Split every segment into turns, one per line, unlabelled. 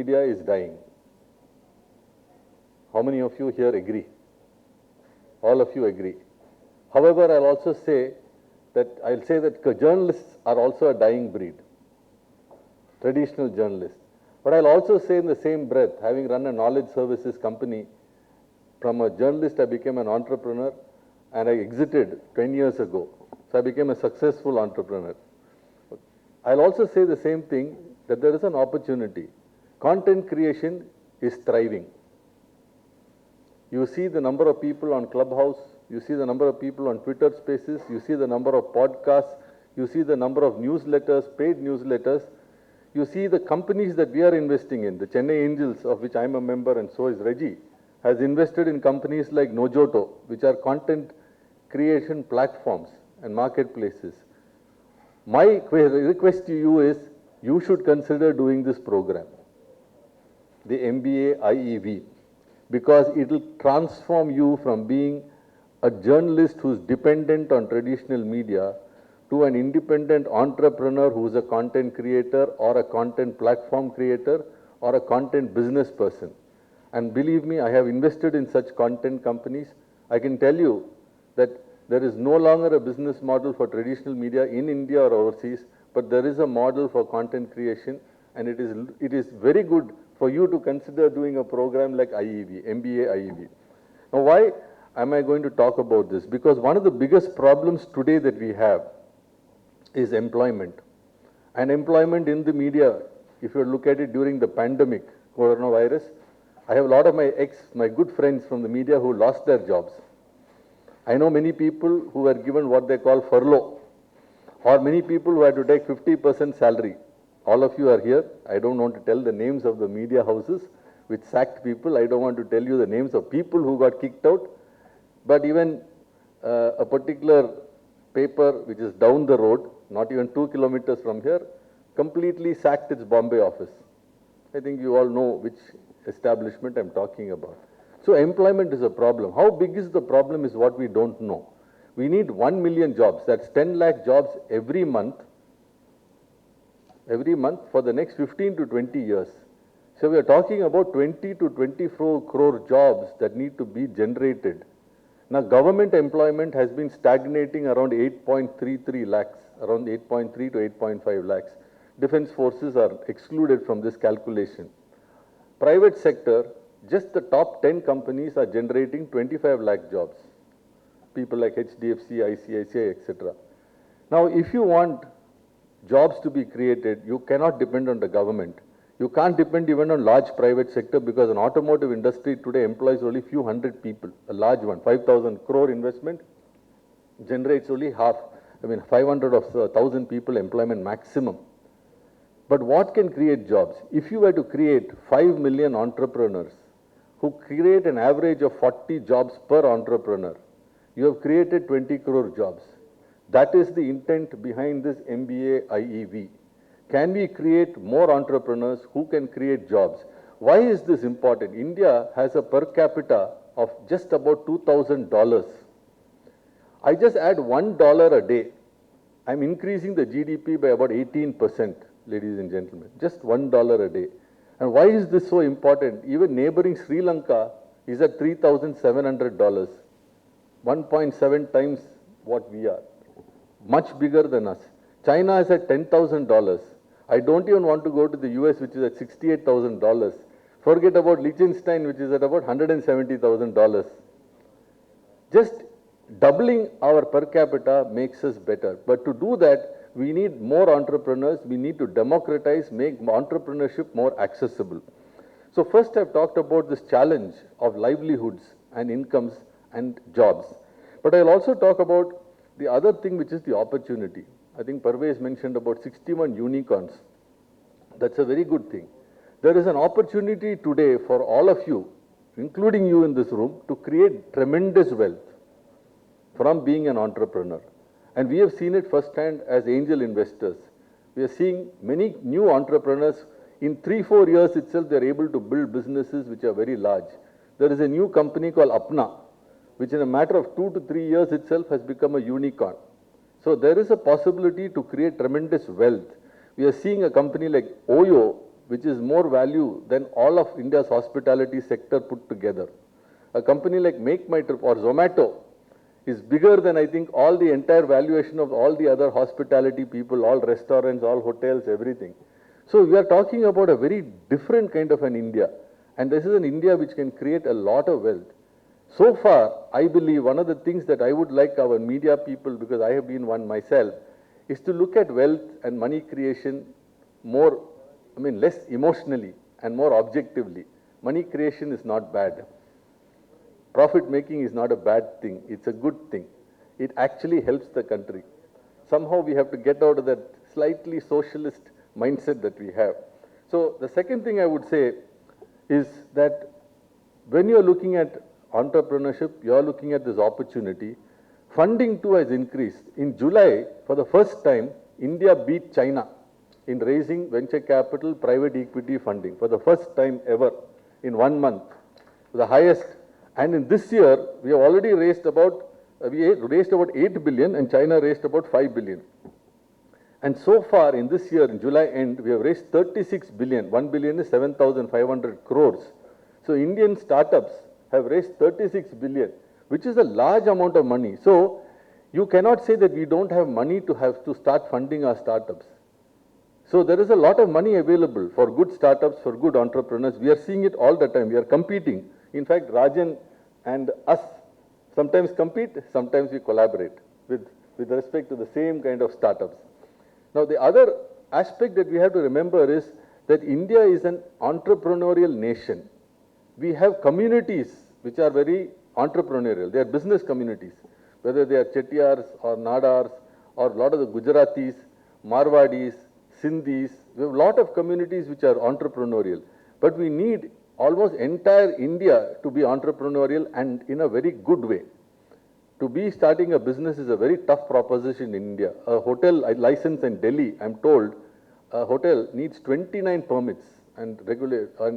Media is dying. How many of you here agree? All of you agree. However, I'll say that journalists are also a dying breed, traditional journalists. But I'll also say in the same breath, having run a knowledge services company, from a journalist I became an entrepreneur, and I exited 10 years ago. So I became a successful entrepreneur. I'll also say the same thing, that there is an opportunity. Content creation is thriving. You see the number of people on Clubhouse, you see the number of people on Twitter Spaces, you see the number of podcasts, you see the number of newsletters, paid newsletters, you see the companies that we are investing in. The Chennai Angels, of which I'm a member and so is Reggie, has invested in companies like Nojoto, which are content creation platforms and marketplaces. My request to you is, you should consider doing this program, the MBA IEV, because it will transform you from being a journalist who's dependent on traditional media to an independent entrepreneur who's a content creator or a content platform creator or a content business person. And believe me, I have invested in such content companies. I can tell you that there is no longer a business model for traditional media in India or overseas, but there is a model for content creation, and it is very good for you to consider doing a program like IEV, MBA IEV. Now, why am I going to talk about this? Because one of the biggest problems today that we have is employment. And employment in the media, if you look at it during the pandemic, coronavirus, I have a lot of my good friends from the media who lost their jobs. I know many people who were given what they call furlough, or many people who had to take 50% salary. All of you are here. I don't want to tell the names of the media houses which sacked people. I don't want to tell you the names of people who got kicked out. But even a particular paper which is down the road, not even 2 kilometers from here, completely sacked its Bombay office. I think you all know which establishment I'm talking about. So employment is a problem. How big is the problem is what we don't know. We need 1 million jobs. That's 10 lakh jobs every month for the next 15 to 20 years. So we are talking about 20 to 24 crore jobs that need to be generated. Now, government employment has been stagnating around 8.33 lakhs, around 8.3 to 8.5 lakhs. Defense forces are excluded from this calculation. Private sector, just the top 10 companies are generating 25 lakh jobs. People like HDFC, ICICI, etc. Now, if you want jobs to be created, you cannot depend on the government. You can't depend even on large private sector, because an automotive industry today employs only few hundred people. A large one, 5,000 crore investment, generates only 500 of 1,000 people employment maximum. But what can create jobs? If you were to create 5 million entrepreneurs who create an average of 40 jobs per entrepreneur, you have created 20 crore jobs. That is the intent behind this MBA IEV. Can we create more entrepreneurs who can create jobs? Why is this important? India has a per capita of just about $2,000. I just add $1 a day. I'm increasing the GDP by about 18%, ladies and gentlemen. Just $1 a day. And why is this so important? Even neighboring Sri Lanka is at $3,700, 1.7 times what we are. Much bigger than us. China is at $10,000. I don't even want to go to the US, which is at $68,000. Forget about Liechtenstein, which is at about $170,000. Just doubling our per capita makes us better. But to do that, we need more entrepreneurs. We need to democratize, make entrepreneurship more accessible. So first I've talked about this challenge of livelihoods and incomes and jobs. But I'll also talk about the other thing, which is the opportunity. I think Parvez mentioned about 61 unicorns. That's a very good thing. There is an opportunity today for all of you, including you in this room, to create tremendous wealth from being an entrepreneur. And we have seen it firsthand as angel investors. We are seeing many new entrepreneurs. In 3-4 years itself, they are able to build businesses which are very large. There is a new company called Apna, which in a matter of 2 to 3 years itself has become a unicorn. So there is a possibility to create tremendous wealth. We are seeing a company like Oyo, which is more value than all of India's hospitality sector put together. A company like Make My Trip or Zomato is bigger than I think all the entire valuation of all the other hospitality people, all restaurants, all hotels, everything. So we are talking about a very different kind of an India. And this is an India which can create a lot of wealth. So far, I believe one of the things that I would like our media people, because I have been one myself, is to look at wealth and money creation more, less emotionally and more objectively. Money creation is not bad. Profit making is not a bad thing. It's a good thing. It actually helps the country. Somehow we have to get out of that slightly socialist mindset that we have. So the second thing I would say is that when you're looking at entrepreneurship, you're looking at this opportunity. Funding too has increased. In July, for the first time, India beat China in raising venture capital, private equity funding for the first time ever in 1 month, the highest. And in this year, we have already raised about 8 billion and China raised about 5 billion. And so far in this year, in July end, we have raised 36 billion. 1 billion is 7,500 crores. So Indian startups have raised 36 billion, which is a large amount of money. So you cannot say that we don't have money to have to start funding our startups. So there is a lot of money available for good startups, for good entrepreneurs. We are seeing it all the time. We are competing. In fact, Rajan and us sometimes compete, sometimes we collaborate with respect to the same kind of startups. Now, the other aspect that we have to remember is that India is an entrepreneurial nation. We have communities which are very entrepreneurial. They are business communities, whether they are Chettiars or Nadars or a lot of the Gujaratis, Marwadis, Sindhis. We have a lot of communities which are entrepreneurial. But we need almost entire India to be entrepreneurial and in a very good way. To be starting a business is a very tough proposition in India. A hotel license in Delhi, I'm told, a hotel needs 29 permits and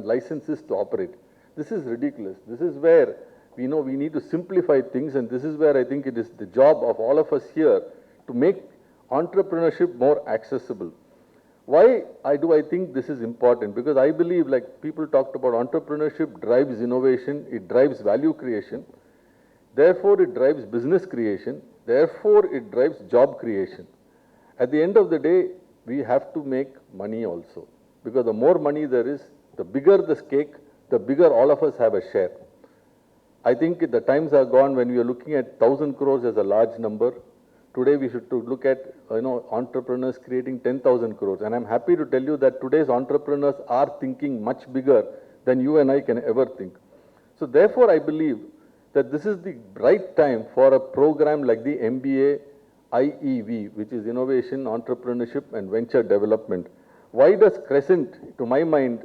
licenses to operate. This is ridiculous. This is where we know we need to simplify things, and this is where I think it is the job of all of us here to make entrepreneurship more accessible. Why do I think this is important? Because I believe, like people talked about, entrepreneurship drives innovation, it drives value creation, therefore it drives business creation, therefore it drives job creation. At the end of the day, we have to make money also. Because the more money there is, the bigger the cake, the bigger all of us have a share. I think the times are gone when we are looking at 1,000 crores as a large number. Today we should look at entrepreneurs creating 10,000 crores. And I'm happy to tell you that today's entrepreneurs are thinking much bigger than you and I can ever think. So therefore I believe that this is the right time for a program like the MBA IEV, which is Innovation, Entrepreneurship and Venture Development. Why does Crescent, to my mind,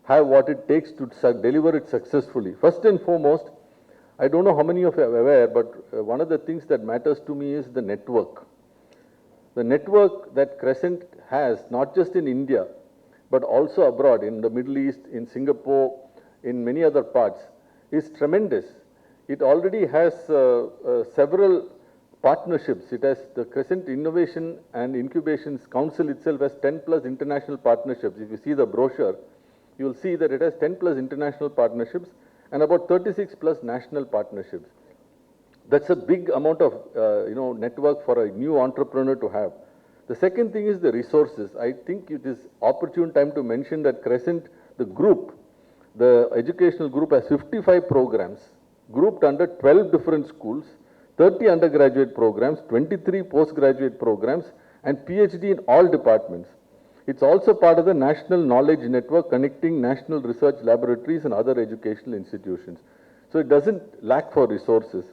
have what it takes to deliver it successfully? First and foremost, I don't know how many of you are aware, but one of the things that matters to me is the network. The network that Crescent has, not just in India, but also abroad, in the Middle East, in Singapore, in many other parts, is tremendous. It already has several partnerships. It has the Crescent Innovation and Incubations Council itself has 10 plus international partnerships. If you see the brochure, you will see that it has 10 plus international partnerships and about 36 plus national partnerships. That's a big amount of network for a new entrepreneur to have. The second thing is the resources. I think it is opportune time to mention that Crescent, the group, the educational group has 55 programs grouped under 12 different schools, 30 undergraduate programs, 23 postgraduate programs and PhD in all departments. It's also part of the National Knowledge Network connecting national research laboratories and other educational institutions. So it doesn't lack for resources.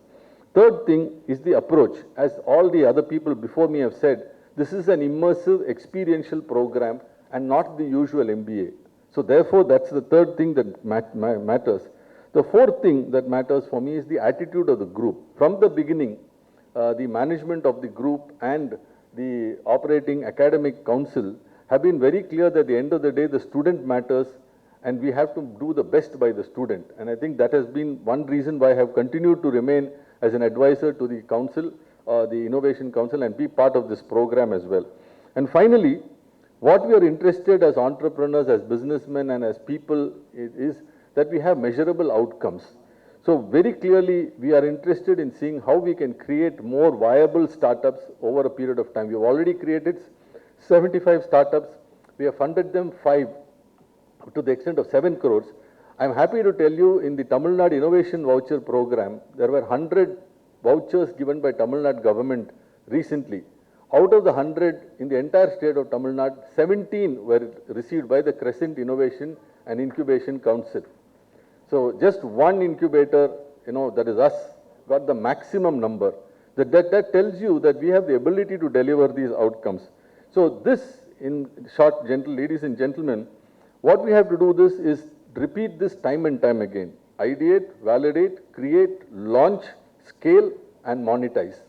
Third thing is the approach. As all the other people before me have said, this is an immersive experiential program and not the usual MBA. So therefore, that's the third thing that matters. The fourth thing that matters for me is the attitude of the group. From the beginning, the management of the group and the operating academic council have been very clear that at the end of the day, the student matters and we have to do the best by the student. And I think that has been one reason why I have continued to remain as an advisor to the council, the Innovation Council, and be part of this program as well. And finally, What we are interested as entrepreneurs, as businessmen, and as people is that we have measurable outcomes. So very clearly, we are interested in seeing how we can create more viable startups over a period of time. We have already created 75 startups. We have funded them 5 to the extent of 7 crores. I am happy to tell you in the Tamil Nadu Innovation Voucher Program, there were 100 vouchers given by Tamil Nadu government recently. Out of the 100 in the entire state of Tamil Nadu, 17 were received by the Crescent Innovation and Incubation Council. So just one incubator, that is us, got the maximum number. That tells you that we have the ability to deliver these outcomes. So this, in short, ladies and gentlemen, what we have to do this is repeat this time and time again. Ideate, validate, create, launch, scale, and monetize.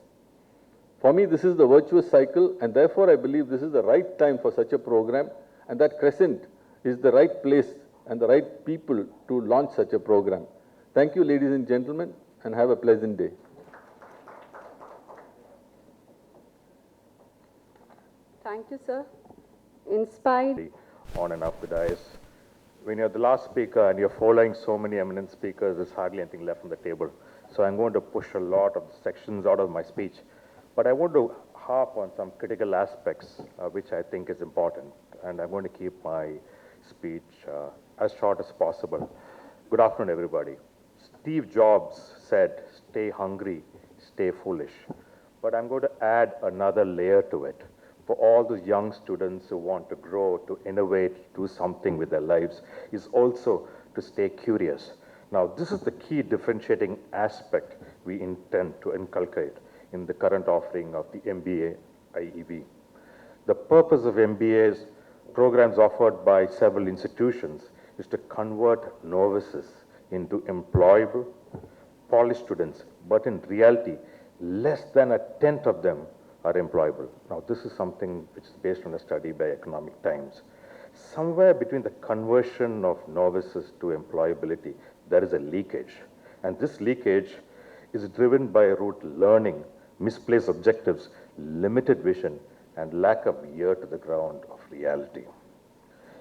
For me, this is the virtuous cycle, and therefore I believe this is the right time for such a program, and that Crescent is the right place and the right people to launch such a program. Thank you, ladies and gentlemen, and have a pleasant day.
Thank you, sir. Inspired.
On and off the dais. When you're the last speaker and you're following so many eminent speakers, there's hardly anything left on the table. So I'm going to push a lot of sections out of my speech. But I want to harp on some critical aspects, which I think is important. And I'm going to keep my speech as short as possible. Good afternoon, everybody. Steve Jobs said, stay hungry, stay foolish. But I'm going to add another layer to it. For all those young students who want to grow, to innovate, do something with their lives, is also to stay curious. Now, this is the key differentiating aspect we intend to inculcate in the current offering of the MBA IEV. The purpose of MBAs, programs offered by several institutions, is to convert novices into employable, polished students, but in reality, less than a tenth of them are employable. Now, this is something which is based on a study by Economic Times. Somewhere between the conversion of novices to employability, there is a leakage. And this leakage is driven by rote learning, misplaced objectives, limited vision, and lack of ear to the ground of reality.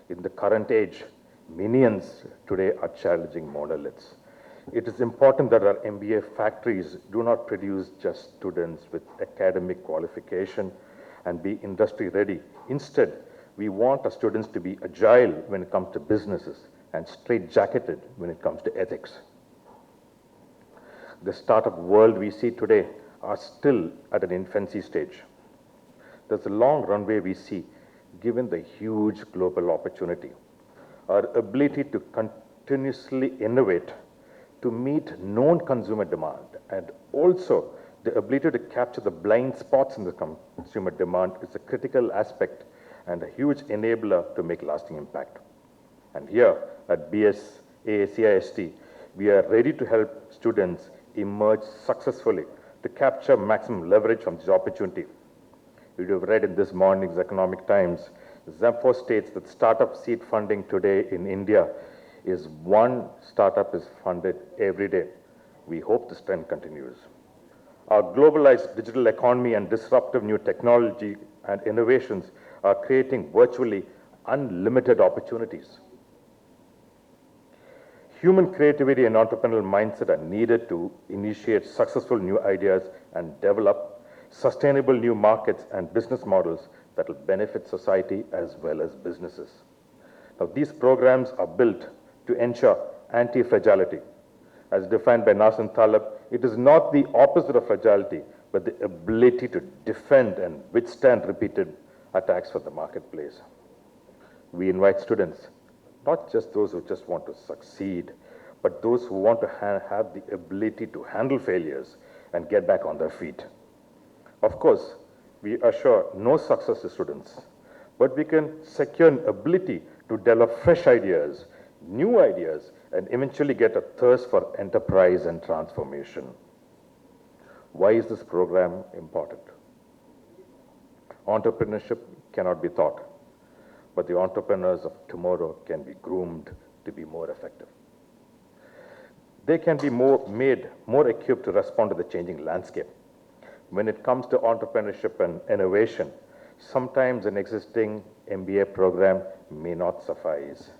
In the current age, minions today are challenging monoliths. It is important that our MBA factories do not produce just students with academic qualification and be industry ready. Instead, we want our students to be agile when it comes to businesses and straight-jacketed when it comes to ethics. The startup world we see today are still at an infancy stage. There's a long runway we see given the huge global opportunity. Our ability to continuously innovate to meet known consumer demand, and also the ability to capture the blind spots in the consumer demand is a critical aspect and a huge enabler to make lasting impact. And here at ACIST, we are ready to help students emerge successfully to capture maximum leverage from this opportunity. You have read in this morning's Economic Times, Zemfo states that startup seed funding today in India is one startup is funded every day. We hope this trend continues. Our globalized digital economy and disruptive new technology and innovations are creating virtually unlimited opportunities. Human creativity and entrepreneurial mindset are needed to initiate successful new ideas and develop sustainable new markets and business models that will benefit society as well as businesses. Now, these programs are built to ensure anti-fragility. As defined by Nassim Taleb, it is not the opposite of fragility, but the ability to defend and withstand repeated attacks from the marketplace. We invite students, not just those who just want to succeed, but those who want to have the ability to handle failures and get back on their feet. Of course, we assure no success to students, but we can secure an ability to develop fresh ideas, new ideas, and eventually get a thirst for enterprise and transformation. Why is this program important? Entrepreneurship cannot be taught, but the entrepreneurs of tomorrow can be groomed to be more effective. They can be made more equipped to respond to the changing landscape. When it comes to entrepreneurship and innovation, Sometimes an existing MBA program may not suffice.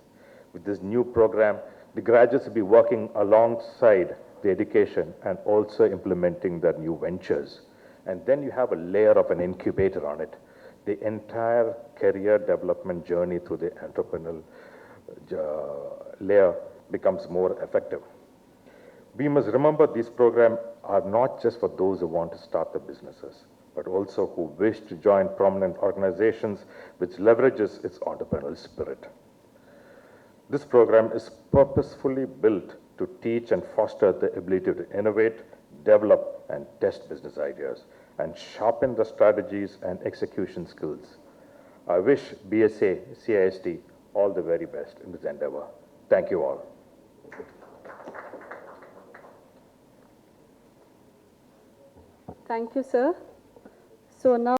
With this new program, the graduates will be working alongside the education and also implementing their new ventures. And then you have a layer of an incubator on it. The entire career development journey through the entrepreneurial layer becomes more effective. We must remember these programs are not just for those who want to start the businesses, but also who wish to join prominent organizations which leverages its entrepreneurial spirit. This program is purposefully built to teach and foster the ability to innovate, develop, and test business ideas, and sharpen the strategies and execution skills. I wish BSA, CIST all the very best in this endeavor. Thank you all.
Thank you, sir. So now